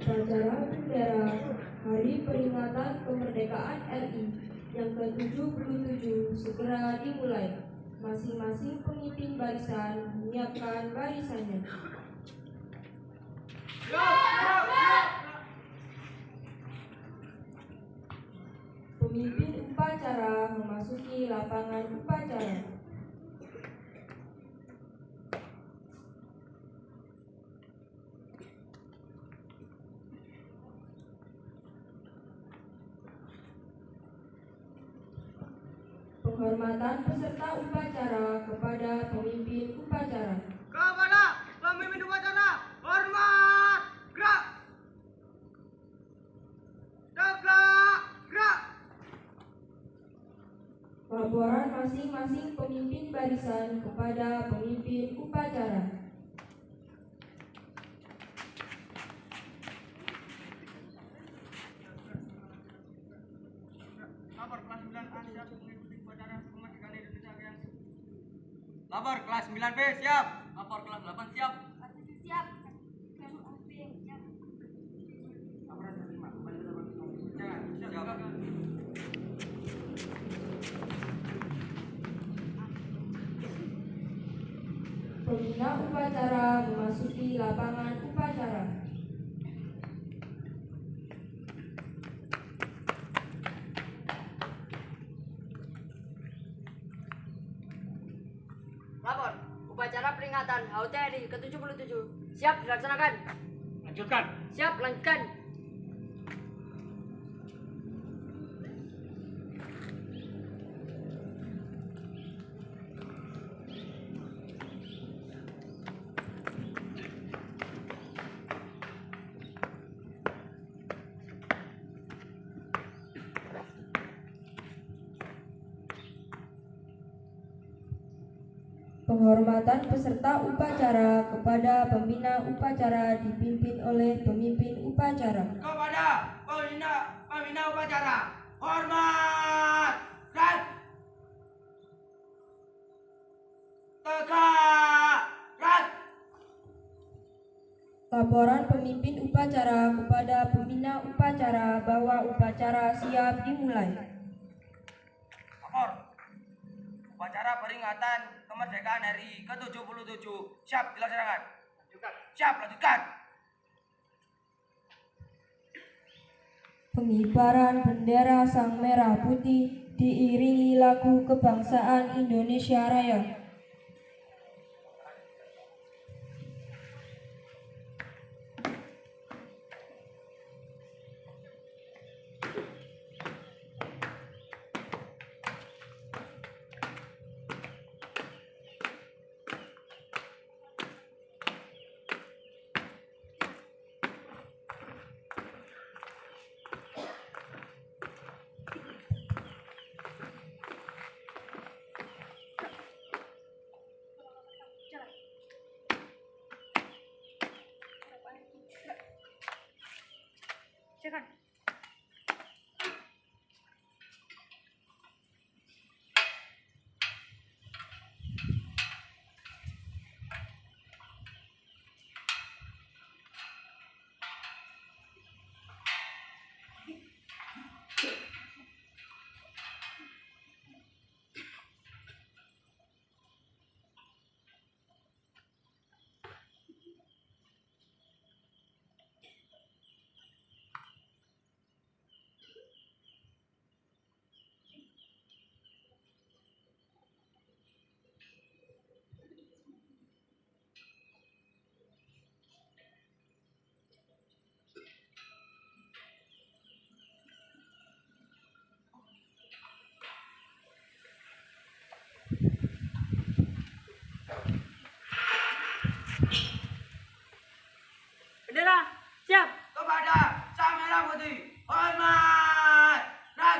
Upacara bendera Hari Peringatan Kemerdekaan RI yang ke-77 segera dimulai. Masing-masing pemimpin barisan menyiapkan barisannya. Pemimpin upacara memasuki lapangan upacara. Penghormatan peserta upacara kepada pemimpin upacara. Kepada pemimpin upacara, hormat, gerak. Tegak, gerak. Laporan masing-masing pemimpin barisan kepada pemimpin upacara. Lapor kelas 9 B siap. Lapor kelas 8 siap. Kelas 7 siap. Kelas 6 B siap. Laporan terima. Siap. Pembina upacara memasuki lapangan upacara. Lapor. Upacara peringatan HUT RI ke-77 siap dilaksanakan. Lanjutkan. Siap, lanjutkan. Penghormatan peserta upacara kepada pembina upacara dipimpin oleh pemimpin upacara. Kepada pembina upacara, hormat dan tegak, gerak. Laporan pemimpin upacara kepada pembina upacara bahwa upacara siap dimulai. Lapor. Upacara peringatan kemerdekaan RI ke-77 siap dilaksanakan. Siap, lanjutkan. Pengibaran bendera Sang Merah Putih diiringi lagu kebangsaan Indonesia Raya. Silakan. Bendera siap. Kepada Sang Merah Putih, hormat dan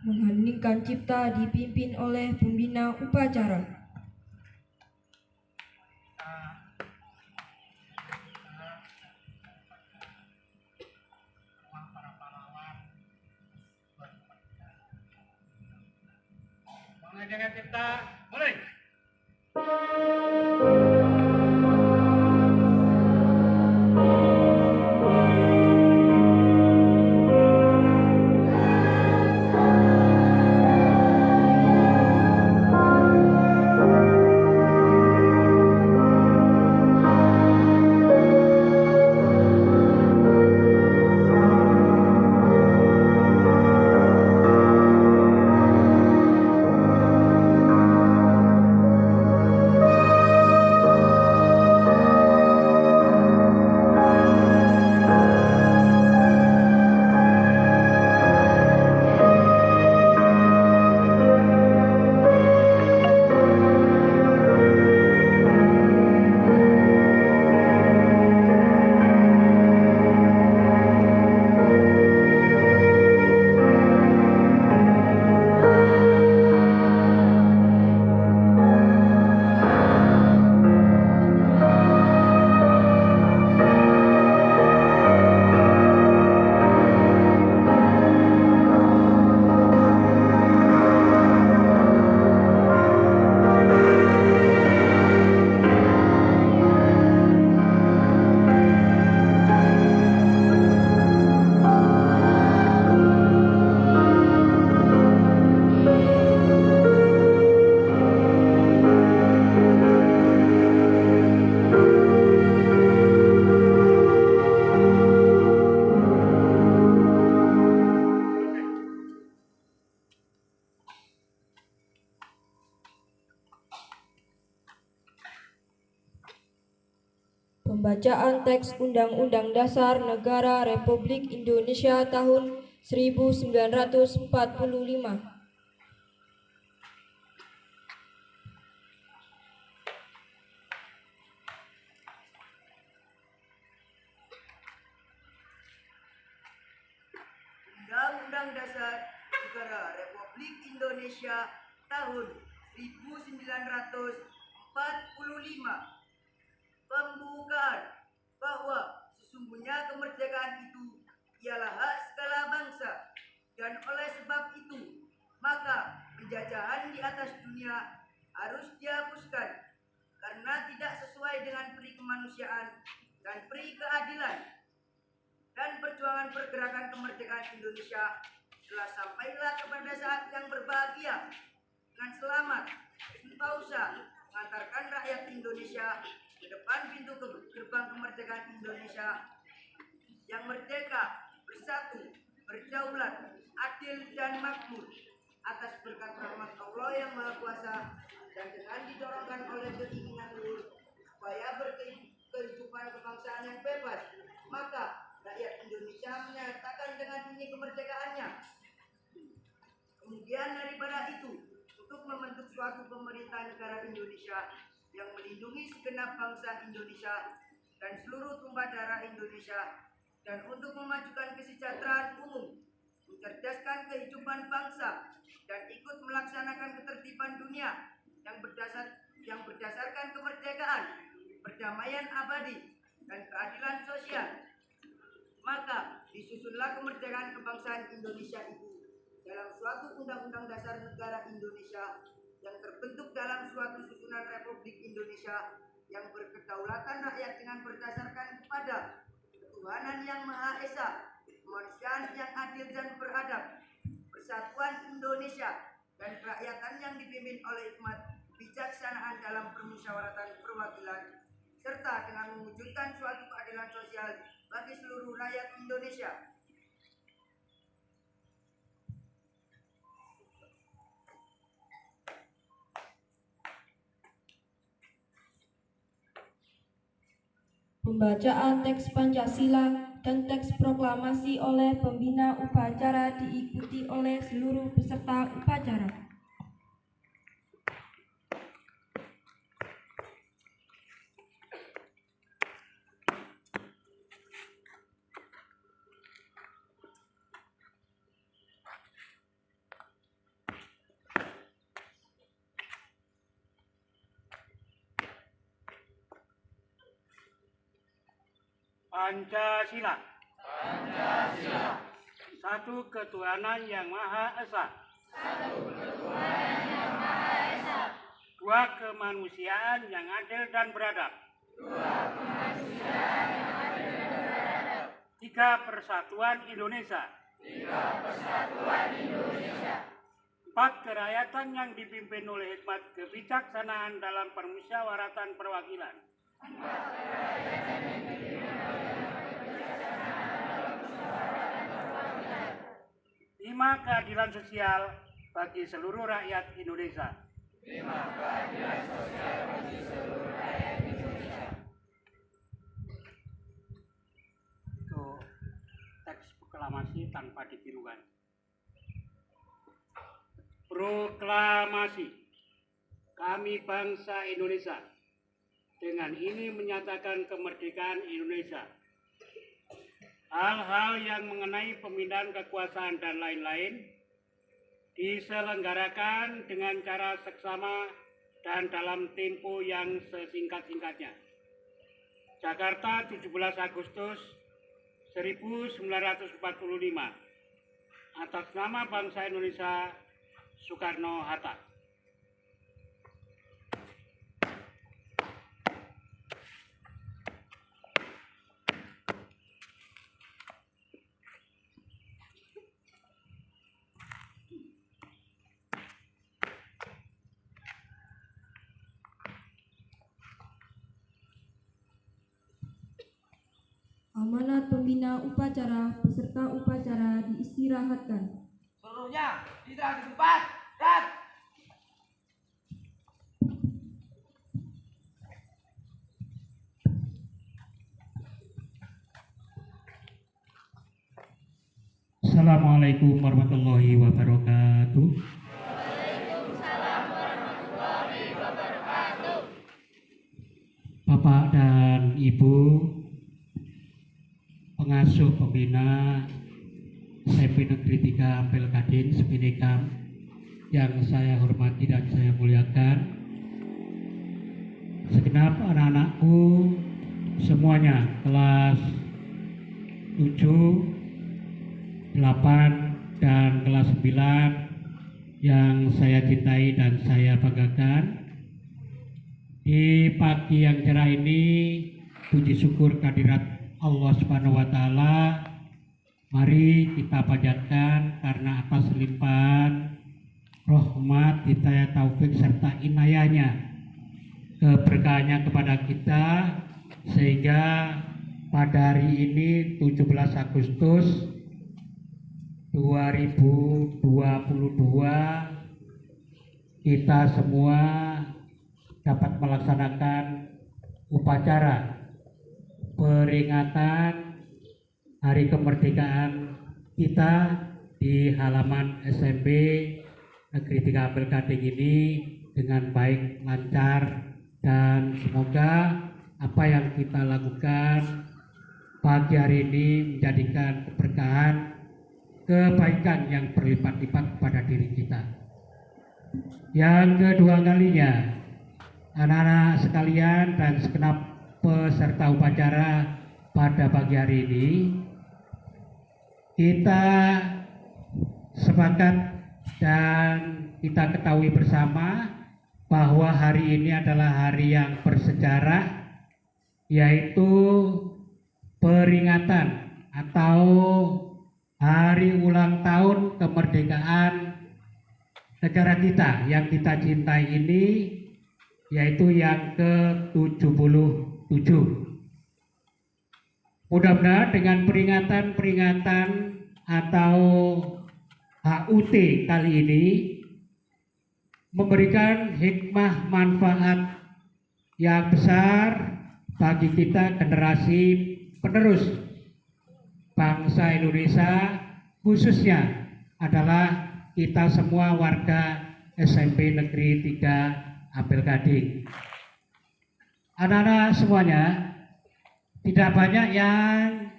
Mengheningkan cipta dipimpin oleh pembina upacara. Mengheningkan cipta, mulai. Pembacaan teks Undang-Undang Dasar Negara Republik Indonesia tahun 1945. Undang-Undang Dasar Negara Republik Indonesia tahun 1945. Pembukaan bahwa sesungguhnya kemerdekaan itu ialah hak segala bangsa, dan oleh sebab itu maka penjajahan di atas dunia harus dihapuskan karena tidak sesuai dengan peri kemanusiaan dan peri keadilan. Dan perjuangan pergerakan kemerdekaan Indonesia telah sampailah kepada saat yang berbahagia dengan selamat, sentosa mengantarkan rakyat Indonesia ke depan pintu gerbang kemerdekaan Indonesia yang merdeka, bersatu, berdaulat, adil dan makmur atas berkat rahmat Allah yang Maha Kuasa, dan dengan didorongkan oleh keinginan luhur supaya berkehidupan kebangsaan yang bebas, maka rakyat Indonesia menyatakan dengan ini kemerdekaannya. Kemudian daripada itu, untuk membentuk suatu pemerintah negara Indonesia yang melindungi segenap bangsa Indonesia dan seluruh tumpah darah Indonesia, dan untuk memajukan kesejahteraan umum, mencerdaskan kehidupan bangsa, dan ikut melaksanakan ketertiban dunia yang berdasarkan kemerdekaan, perdamaian abadi, dan keadilan sosial. Maka disusunlah kemerdekaan kebangsaan Indonesia itu dalam suatu Undang-Undang Dasar Negara Indonesia yang terbentuk dalam suatu susunan Republik Indonesia yang berkedaulatan rakyat dengan berdasarkan kepada ketuhanan yang Maha Esa, kemanusiaan yang adil dan beradab, persatuan Indonesia, dan kerakyatan yang dipimpin oleh hikmat kebijaksanaan dalam permusyawaratan perwakilan, serta dengan mewujudkan suatu keadilan sosial bagi seluruh rakyat Indonesia. Pembacaan teks Pancasila dan teks proklamasi oleh pembina upacara diikuti oleh seluruh peserta upacara. Pancasila. Satu ketuhanan yang Maha Esa. Dua kemanusiaan yang adil dan beradab. Tiga persatuan Indonesia. Empat kerakyatan yang dipimpin oleh hikmat kebijaksanaan dalam permusyawaratan perwakilan. Lima, keadilan sosial bagi seluruh rakyat Indonesia. Itu teks proklamasi tanpa ditirukan. Proklamasi. Kami bangsa Indonesia dengan ini menyatakan kemerdekaan Indonesia. Hal-hal yang mengenai pemindahan kekuasaan dan lain-lain diselenggarakan dengan cara seksama dan dalam tempo yang sesingkat-singkatnya. Jakarta, 17 Agustus 1945. Atas nama bangsa Indonesia, Soekarno-Hatta. Amanat pembina upacara peserta upacara diistirahatkan. Seluruhnya tidak di tempat. Dan Assalamualaikum warahmatullahi wabarakatuh. Bapak dan Ibu pengasuh pembina SMP Negeri 3 Ampel Gading Sepinekam yang saya hormati dan saya muliakan, segenap anak-anakku semuanya kelas 7, 8, dan kelas 9 yang saya cintai dan saya banggakan. Di pagi yang cerah ini, puji syukur kehadirat Allah Subhanahu wa Ta'ala, mari kita panjatkan karena atas limpahan rahmat, hidayah, taufik serta inayahnya, keberkahannya kepada kita, sehingga pada hari ini 17 Agustus 2022 kita semua dapat melaksanakan upacara peringatan Hari Kemerdekaan kita di halaman SMP Negeri 3 Ampel Gading ini dengan baik, lancar, dan semoga apa yang kita lakukan pagi hari ini menjadikan keberkahan, kebaikan yang berlipat-lipat pada diri kita. Yang kedua kalinya, anak-anak sekalian dan segenap peserta upacara pada pagi hari ini, kita sepakat dan kita ketahui bersama bahwa hari ini adalah hari yang bersejarah, yaitu peringatan atau hari ulang tahun kemerdekaan negara kita yang kita cintai ini, yaitu yang ke-77. Mudah-mudahan dengan peringatan-peringatan atau HUT kali ini memberikan hikmah manfaat yang besar bagi kita generasi penerus bangsa Indonesia, khususnya adalah kita semua warga SMP Negeri 3 Ampel Gading. Anak-anak semuanya, tidak banyak yang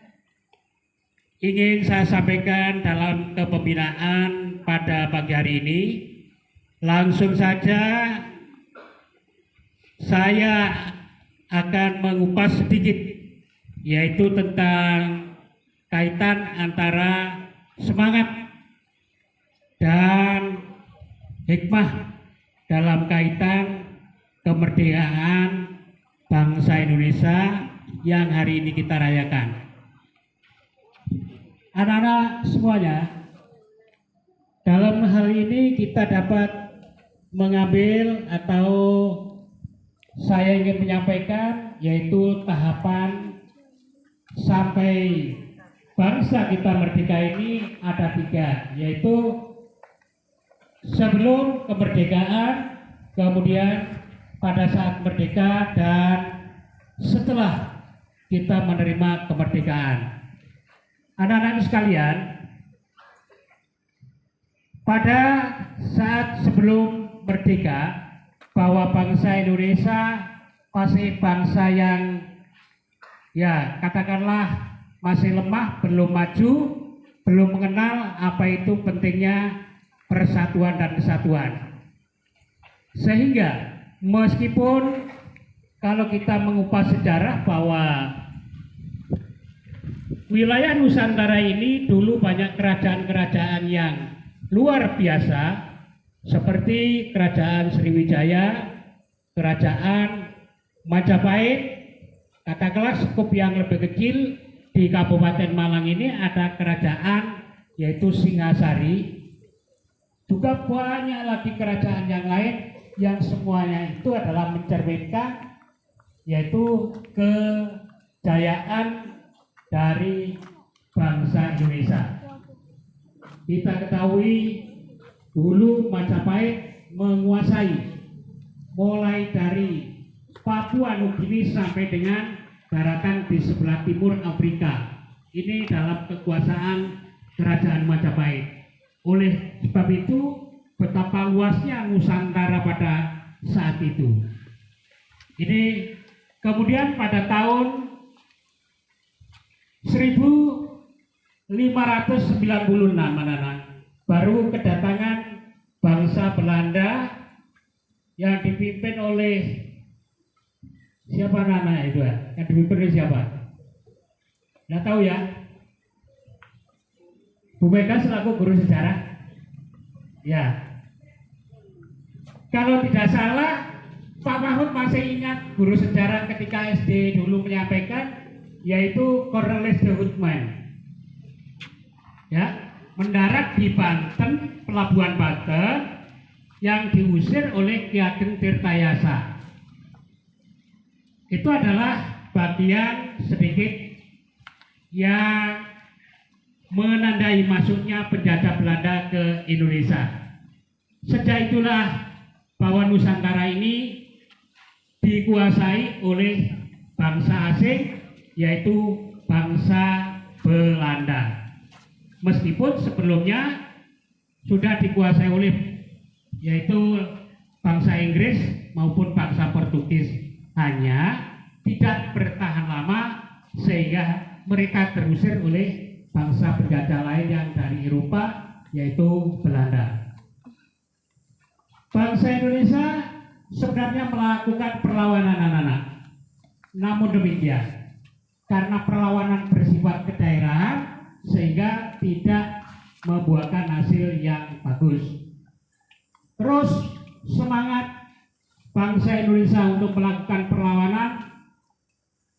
ingin saya sampaikan dalam kepembinaan pada pagi hari ini. Langsung saja saya akan mengupas sedikit yaitu tentang kaitan antara semangat dan hikmah dalam kaitan kemerdekaan bangsa Indonesia yang hari ini kita rayakan. Anak-anak semuanya, dalam hal ini kita dapat mengambil atau saya ingin menyampaikan yaitu tahapan sampai bangsa kita merdeka ini ada 3, yaitu sebelum kemerdekaan, kemudian pada saat merdeka, dan setelah kita menerima kemerdekaan. Anak-anak sekalian, pada saat sebelum merdeka, bahwa bangsa Indonesia masih bangsa yang ya katakanlah masih lemah, belum maju, belum mengenal apa itu pentingnya persatuan dan kesatuan. Sehingga meskipun kalau kita mengupas sejarah bahwa wilayah Nusantara ini dulu banyak kerajaan-kerajaan yang luar biasa, seperti Kerajaan Sriwijaya, Kerajaan Majapahit. Katakanlah skup yang lebih kecil di Kabupaten Malang ini ada kerajaan yaitu Singasari. Juga banyak lagi kerajaan yang lain yang semuanya itu adalah mencerminkan yaitu kejayaan dari bangsa Indonesia. Kita ketahui dulu Majapahit menguasai mulai dari Papua Nugini sampai dengan daratan di sebelah timur Afrika. Ini dalam kekuasaan Kerajaan Majapahit. Oleh sebab itu betapa luasnya Nusantara pada saat itu. Ini kemudian pada tahun 1596 anak-anak baru kedatangan bangsa Belanda yang dipimpin oleh siapa anak-anak itu ya? Yang dipimpin oleh siapa? Nggak tahu ya? Bu Mega selaku guru sejarah? Ya. Kalau tidak salah, Pak Mahfud masih ingat guru sejarah ketika SD dulu menyampaikan, yaitu Cornelis de Houtman. Ya, mendarat di Banten, Pelabuhan Banten, yang diusir oleh Ki Ageng Tirtayasa. Itu adalah bagian sedikit yang menandai masuknya penjajah Belanda ke Indonesia. Sejak itulah bahwa Nusantara ini dikuasai oleh bangsa asing, yaitu bangsa Belanda. Meskipun sebelumnya sudah dikuasai oleh yaitu bangsa Inggris maupun bangsa Portugis, hanya tidak bertahan lama sehingga mereka terusir oleh bangsa penjajah lain yang dari Eropa, yaitu Belanda. Bangsa Indonesia sebenarnya melakukan perlawanan anak-anak. Namun demikian, karena perlawanan bersifat kedaerahan sehingga tidak membuahkan hasil yang bagus. Terus semangat bangsa Indonesia untuk melakukan perlawanan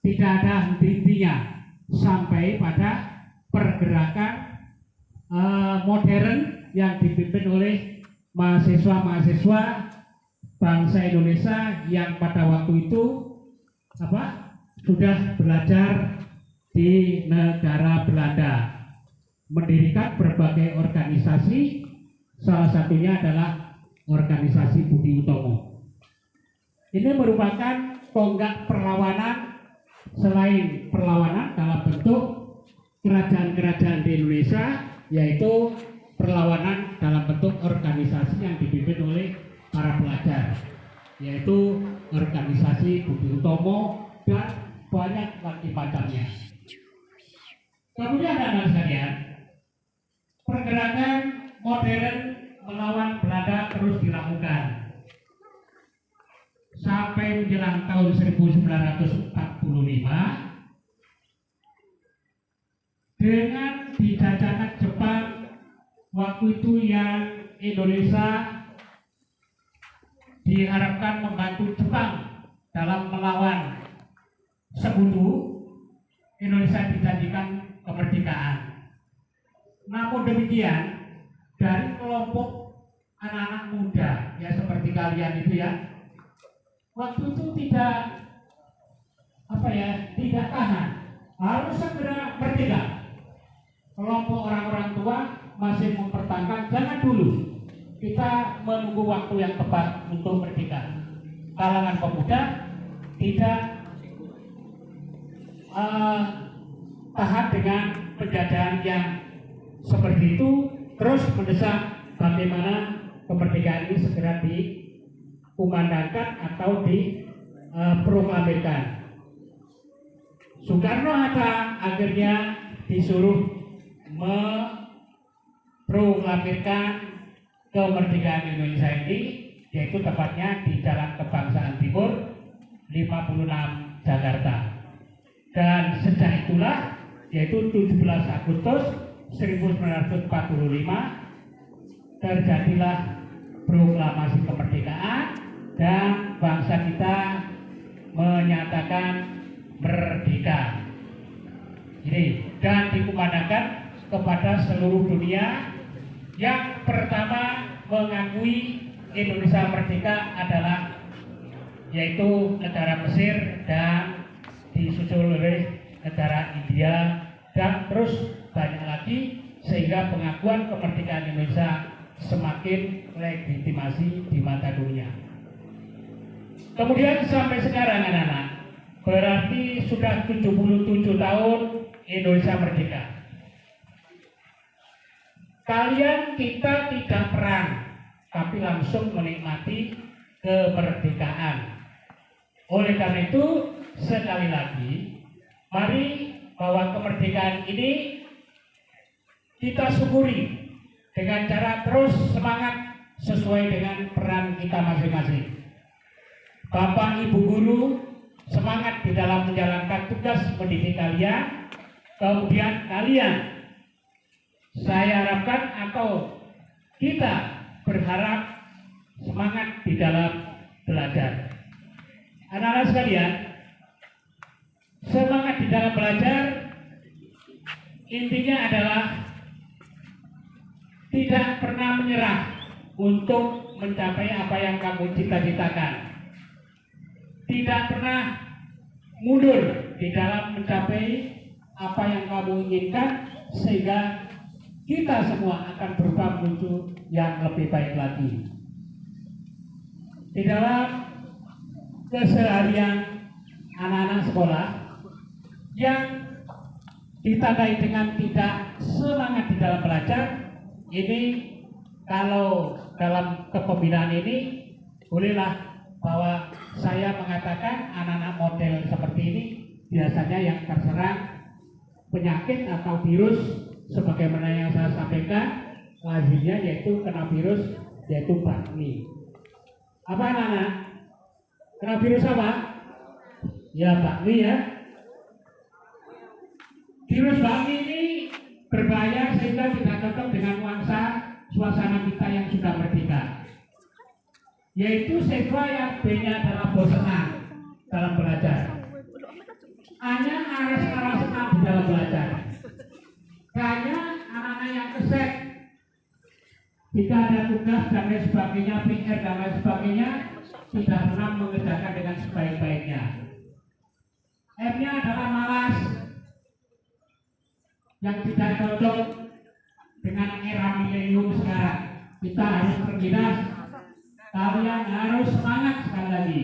tidak ada henti-hentinya sampai pada pergerakan modern yang dipimpin oleh mahasiswa-mahasiswa bangsa Indonesia yang pada waktu itu sudah belajar di negara Belanda, mendirikan berbagai organisasi, salah satunya adalah organisasi Budi Utomo. Ini merupakan tonggak perlawanan, selain perlawanan dalam bentuk kerajaan-kerajaan di Indonesia, yaitu perlawanan dalam bentuk organisasi yang dipimpin oleh para pelajar, yaitu organisasi Budi Utomo dan banyak lagi macamnya. Kemudian anak-anak sekalian, pergerakan modern melawan Belanda terus dilakukan sampai menjelang tahun 1945. dengan dijajakan Jepang waktu itu yang Indonesia diharapkan membantu Jepang dalam melawan sekutu, Indonesia dijanjikan kemerdekaan. Namun demikian, dari kelompok anak-anak muda ya seperti kalian itu ya, waktu itu tidak tidak tahan, harus segera merdeka. Kelompok orang-orang tua masih mempertahankan, jangan dulu, kita menunggu waktu yang tepat untuk merdeka. Kalangan pemuda tidak tahan dengan penjajahan yang seperti itu, terus mendesak bagaimana kemerdekaan ini segera dikumandangkan atau diproklamirkan. Soekarno-Hatta akhirnya disuruh memproklamirkan kemerdekaan Indonesia ini, yaitu tepatnya di Jalan Kebangsaan Timur 56 Jakarta. Dan sejak itulah, yaitu 17 Agustus 1945, terjadilah proklamasi kemerdekaan dan bangsa kita menyatakan merdeka. Ini dan dikumandangkan kepada seluruh dunia. Yang pertama mengakui Indonesia merdeka adalah yaitu negara Mesir dan disusul oleh negara India dan terus banyak lagi, sehingga pengakuan kemerdekaan Indonesia semakin legitimasi di mata dunia. Kemudian sampai sekarang anak-anak, berarti sudah 77 tahun Indonesia merdeka. Kalian kita tidak perang, tapi langsung menikmati kemerdekaan. Oleh karena itu, sekali lagi, mari bahwa kemerdekaan ini kita syukuri dengan cara terus semangat sesuai dengan peran kita masing-masing. Bapak Ibu guru semangat di dalam menjalankan tugas mendidik kalian. Kemudian kalian, saya harapkan atau kita berharap semangat di dalam belajar. Anak-anak sekalian, semangat di dalam belajar intinya adalah tidak pernah menyerah untuk mencapai apa yang kamu cita-citakan. Tidak pernah mundur di dalam mencapai apa yang kamu inginkan, sehingga kita semua akan berubah menuju yang lebih baik lagi. Di dalam keseharian anak-anak sekolah yang ditandai dengan tidak semangat di dalam belajar, ini kalau dalam kepembinaan ini bolehlah bahwa saya mengatakan anak-anak model seperti ini biasanya yang terserang penyakit atau virus sebagaimana yang saya sampaikan, lahirnya yaitu kena virus yaitu bakmi. Apa anak-anak? Kena virus apa? Ya bakmi ya. Virus bakmi ini berbahaya sehingga tidak cocok dengan nuansa suasana kita yang sudah merdeka. Yaitu siswa yang B-nya adalah bosan dalam belajar, hanya aras-arasan di dalam belajar. Hanya anak-anak yang kesek, jika ada tugas dan lain sebagainya, PR dan lain sebagainya, tidak pernah mengerjakan dengan sebaik-baiknya. M-nya adalah malas, yang tidak cocok dengan era milenium sekarang. Kita harus berginas. Kalian harus semangat sekali lagi.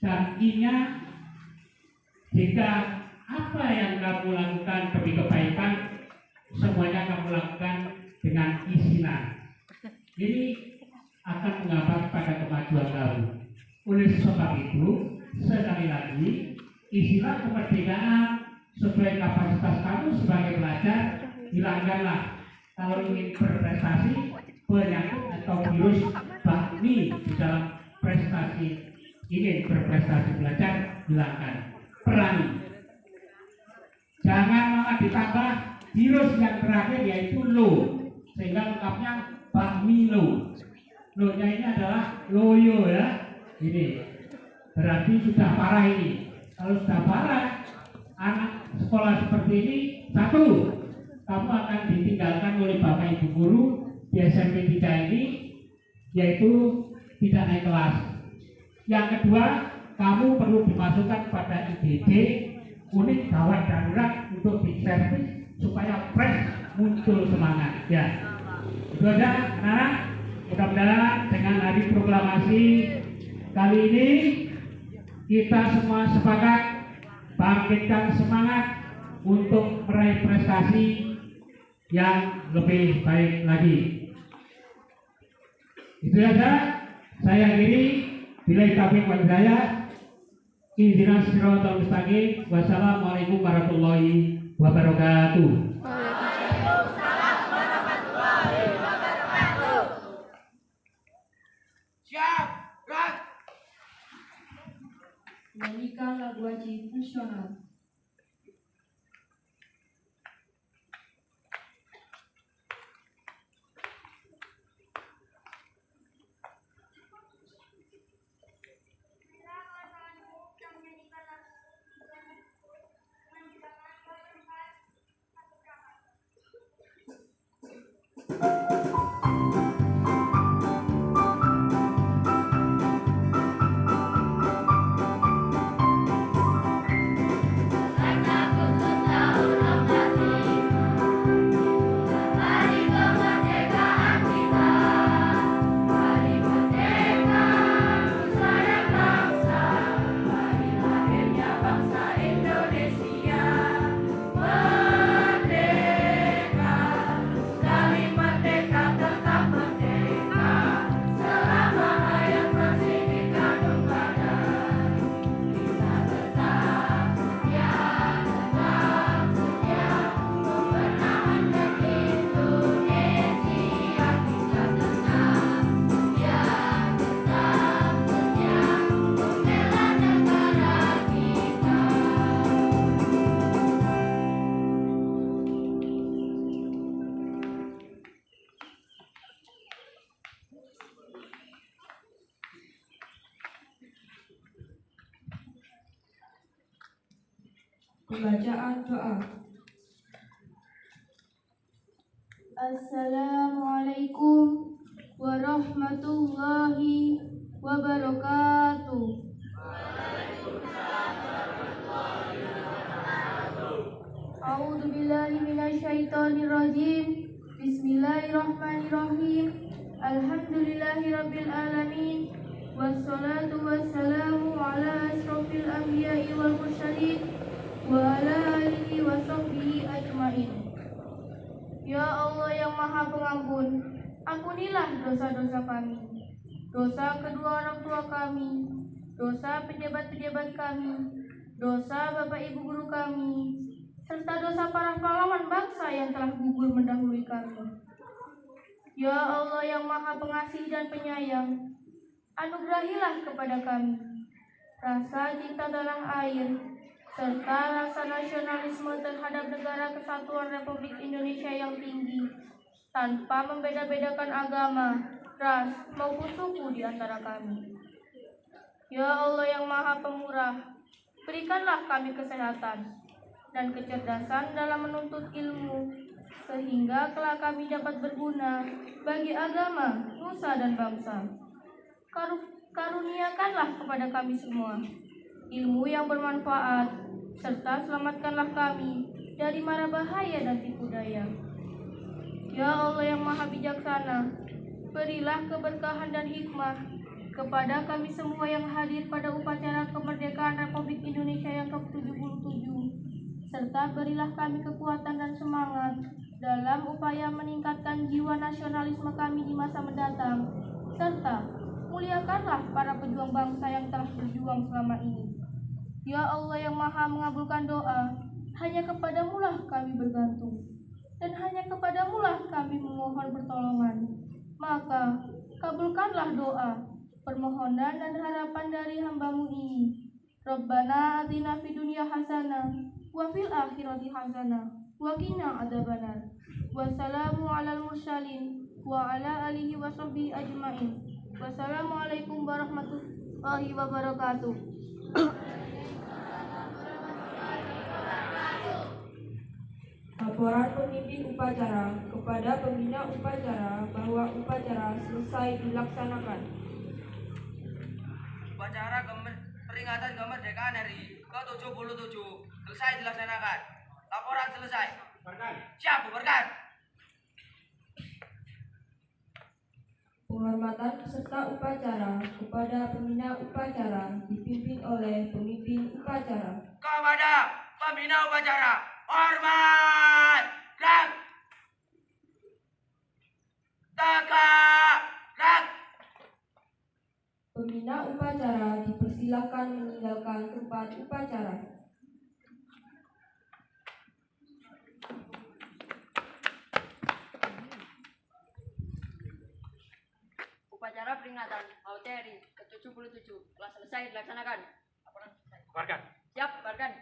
Dan I-nya, jika apa yang kamu lakukan demi kebaikan, semuanya kamu lakukan dengan isinan. Ini akan menghambat pada kemajuan kamu. Oleh sebab itu, sekali lagi, isilah kemerdekaan sesuai kapasitas kamu sebagai pelajar. Hilangkanlah kalau ingin berprestasi penyakit atau virus bakmi di dalam prestasi. Ingin berprestasi belajar, hilangkan, perangi. Jangan malah ditambah virus yang terakhir yaitu lo, sehingga lengkapnya bakmilo. Lo-nya ini adalah loyo ya. Ini berarti sudah parah ini. Kalau sudah parah, anak sekolah seperti ini, satu, kamu akan ditinggalkan oleh bapak ibu guru di SMP 3 ini, yaitu tidak naik kelas. Yang kedua, kamu perlu dimasukkan pada IGD, unit gawat darurat, untuk diservis supaya fresh, muncul semangat. Ya, itu aja anak-anak. Mudah-mudahan dengan hari proklamasi kali ini kita semua sepakat bangkitkan semangat untuk meraih prestasi yang lebih baik lagi. Itu saja. Saya akhiri. Bila taufiq wal hidayah. Ihdinas siratal mustaqim. Wassalamualaikum warahmatullahi wabarakatuh. Siap, gerak. Menyanyikan lagu wajib nasional. Pembacaan doa. Assalamualaikum warahmatullahi wabarakatuh. A'udzu billahi minasyaitonir rajim. Bismillahirrahmanirrahim. Alhamdulillahirabbil alamin. Wassalatu wassalamu ala asyrofil anbiya'i wal mursalin wa ala alihi wa sahbihi ajmain. Ya Allah yang Maha Pengampun, ampunilah dosa-dosa kami, dosa kedua orang tua kami, dosa pejabat-pejabat kami, dosa bapak ibu guru kami, serta dosa para pahlawan bangsa yang telah gugur mendahului kami. Ya Allah yang Maha Pengasih dan Penyayang, anugerahilah kepada kami rasa cinta tanah air, serta rasa nasionalisme terhadap negara kesatuan Republik Indonesia yang tinggi, tanpa membeda-bedakan agama, ras, maupun suku di antara kami. Ya Allah yang Maha Pemurah, berikanlah kami kesehatan dan kecerdasan dalam menuntut ilmu, sehingga kelak kami dapat berguna bagi agama, nusa, dan bangsa. Karuniakanlah kepada kami semua ilmu yang bermanfaat, serta selamatkanlah kami dari mara bahaya dan tipu daya. Ya Allah yang Maha Bijaksana, berilah keberkahan dan hikmah kepada kami semua yang hadir pada upacara kemerdekaan Republik Indonesia yang ke-77, serta berilah kami kekuatan dan semangat dalam upaya meningkatkan jiwa nasionalisme kami di masa mendatang, serta muliakanlah para pejuang bangsa yang telah berjuang selama ini. Ya Allah yang Maha mengabulkan doa, hanya kepadamulah kami bergantung, dan hanya kepadamulah kami memohon pertolongan. Maka kabulkanlah doa, permohonan dan harapan dari hamba-Mu ini. Rabbana atina fid dunya hasanah wa fil akhirati hasanah wa qina adzabannar. Wassalamu alal mursalin wa ala alihi wa sahbihi ajmain. Wassalamualaikum warahmatullahi wabarakatuh. Laporan pemimpin upacara kepada pembina upacara bahwa upacara selesai dilaksanakan. Upacara peringatan kemerdekaan RI ke-77 selesai dilaksanakan. Laporan selesai. Siap, bubarkan. Penghormatan peserta upacara kepada pembina upacara dipimpin oleh pemimpin upacara. Kepada pembina upacara, hormat, gerak, tegak, gerak. Pembina upacara dipersilakan meninggalkan tempat upacara. Upacara peringatan HUT RI ke-77 telah selesai dilaksanakan. Laporan selesai. Bubarkan. Siap, bubarkan.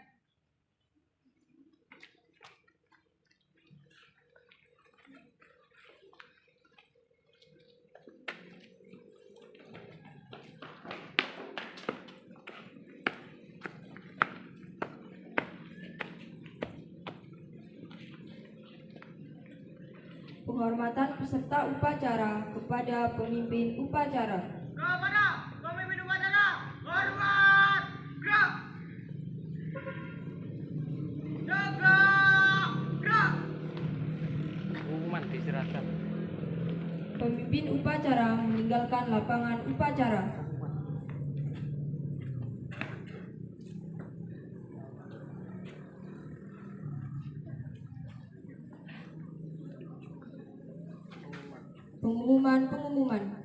Penghormatan peserta upacara kepada pemimpin upacara. Kepada pemimpin upacara, hormat, gerak, tegak, gerak. Pengumuman diserahkan. Pemimpin upacara meninggalkan lapangan upacara. Pengumuman.